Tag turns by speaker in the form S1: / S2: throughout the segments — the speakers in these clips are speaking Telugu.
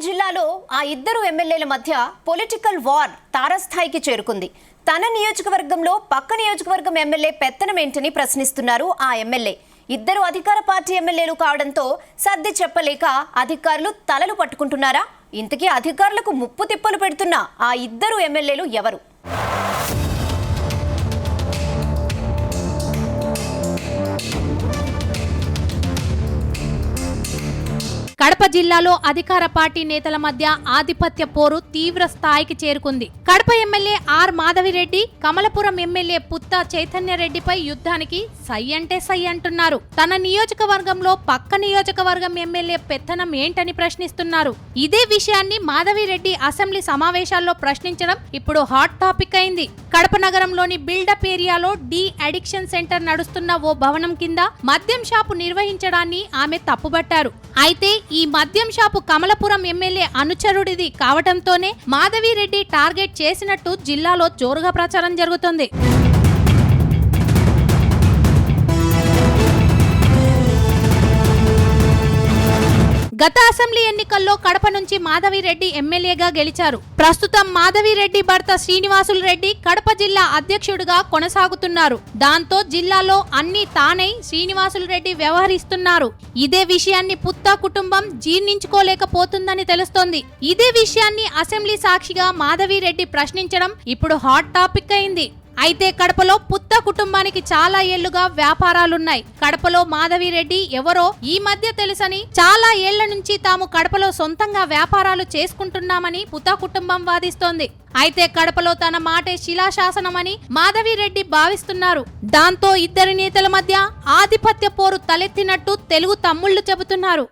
S1: జిల్లాలో ఆ ఇద్దరు ఎమ్మెల్యేల మధ్య పొలిటికల్ వార్ తారస్థాయికి చేరుకుంది. తన నియోజకవర్గంలో పక్క నియోజకవర్గం ఎమ్మెల్యే పెత్తనమేంటని ప్రశ్నిస్తున్నారు ఆ ఎమ్మెల్యే. ఇద్దరు అధికార పార్టీ ఎమ్మెల్యేలు కావడంతో సర్ది చెప్పలేక అధికారులు తలలు పట్టుకుంటున్నారా? ఇంతకీ అధికారులకు ముప్పు తిప్పలు పెడుతున్న ఆ ఇద్దరు ఎమ్మెల్యేలు ఎవరు?
S2: కడప జిల్లాలో అధికార పార్టీ నేతల మధ్య ఆధిపత్య పోరు తీవ్ర స్థాయికి చేరుకుంది. Kadapa MLA R Madhavi Reddy Kamalapuram MLA Putta చైతన్యరెడ్డిపై యుద్ధానికి సై అంటే సై అంటున్నారు. తన నియోజకవర్గంలో పక్క నియోజకవర్గం ఎమ్మెల్యే పెత్తనం ఏంటని ప్రశ్నిస్తున్నారు. ఇదే విషయాన్ని మాధవిరెడ్డి అసెంబ్లీ సమావేశాల్లో ప్రశ్నించడం ఇప్పుడు హాట్ టాపిక్ అయింది. కడప నగరంలోని బిల్డప్ ఏరియాలో డి అడిక్షన్ సెంటర్ నడుస్తున్న ఓ భవనం కింద మద్యం షాపు నిర్వహించడాన్ని ఆమె తప్పుబట్టారు. అయితే ఈ మద్యం షాపు కమలపురం ఎమ్మెల్యే అనుచరుడిది కావడంతోనే మాధవిరెడ్డి టార్గెట్ చేసినట్టు జిల్లాలో జోరుగా ప్రచారం జరుగుతోంది. గత అసెంబ్లీ ఎన్నికల్లో కడప నుంచి మాధవిరెడ్డి ఎమ్మెల్యేగా గెలిచారు. ప్రస్తుతం మాధవిరెడ్డి భర్త శ్రీనివాసులు రెడ్డి కడప జిల్లా అధ్యక్షుడిగా కొనసాగుతున్నారు. దాంతో జిల్లాలో అన్ని తానై శ్రీనివాసులు రెడ్డి వ్యవహరిస్తున్నారు. ఇదే విషయాన్ని పుత్తా కుటుంబం జీర్ణించుకోలేకపోతుందని తెలుస్తోంది. ఇదే విషయాన్ని అసెంబ్లీ సాక్షిగా మాధవిరెడ్డి ప్రశ్నించడం ఇప్పుడు హాట్ టాపిక్ అయింది. అయితే కడపలో పుత్తా కుటుంబానికి చాలా ఏళ్లుగా వ్యాపారాలున్నాయి. కడపలో మాధవిరెడ్డి ఎవరో ఈ మధ్య తెలుసని, చాలా ఏళ్ల నుంచి తాము కడపలో సొంతంగా వ్యాపారాలు చేసుకుంటున్నామని పుత్తా కుటుంబం వాదిస్తోంది. అయితే కడపలో తన మాటే శిలాశాసనమని మాధవిరెడ్డి భావిస్తున్నారు. దాంతో ఇద్దరి నేతల మధ్య ఆధిపత్య పోరు తలెత్తినట్టు తెలుగు తమ్ముళ్లు చెబుతున్నారు.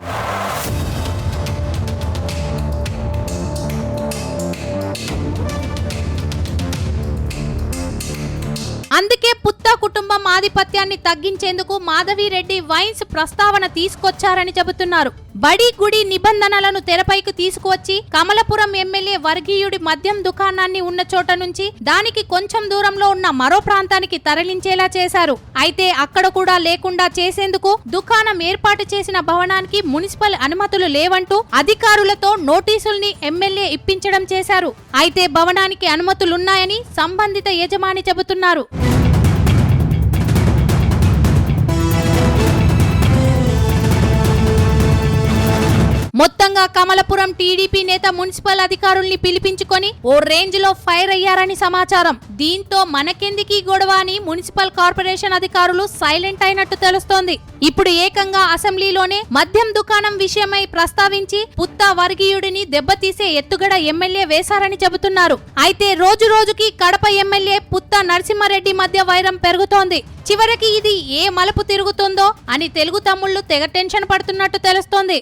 S2: అందుకే పుత్తా కుటుంబం ఆధిపత్యాన్ని తగ్గించేందుకు మాధవిరెడ్డి వైన్స్ ప్రస్తావన తీసుకొచ్చారని చెబుతున్నారు. బడి గుడి నిబంధనలను తెరపైకి తీసుకువచ్చి కమలపురం ఎమ్మెల్యే వర్గీయుడి మద్యం దుకాణాన్ని ఉన్న చోట నుంచి దానికి కొంచెం దూరంలో ఉన్న మరో ప్రాంతానికి తరలించేలా చేశారు. అయితే అక్కడ కూడా లేకుండా చేసేందుకు దుకాణం ఏర్పాటు చేసిన భవనానికి మున్సిపల్ అనుమతులు లేవంటూ అధికారులతో నోటీసుల్ని ఎమ్మెల్యే ఇప్పించడం చేశారు. అయితే భవనానికి అనుమతులున్నాయని సంబంధిత యజమాని చెబుతున్నారు. మొత్తంగా కమలపురం టీడీపీ నేత మున్సిపల్ అధికారుల్ని పిలిపించుకొని ఓ రేంజ్ లో ఫైర్ అయ్యారని సమాచారం. దీంతో మనకెందుకీ గొడవ అని మున్సిపల్ కార్పొరేషన్ అధికారులు సైలెంట్ అయినట్టు తెలుస్తోంది. ఇప్పుడు ఏకంగా అసెంబ్లీలోనే మద్యం దుకాణం విషయమై ప్రస్తావించి పుత్తా వర్గీయుడిని దెబ్బతీసే ఎత్తుగడ ఎమ్మెల్యే వేశారని చెబుతున్నారు. అయితే రోజు రోజుకి కడప ఎమ్మెల్యే పుత్తా నరసింహారెడ్డి మధ్య వైరం పెరుగుతోంది. చివరికి ఇది ఏ మలుపు తిరుగుతుందో అని తెలుగు తమ్ముళ్లు తెగ టెన్షన్ పడుతున్నట్టు తెలుస్తోంది.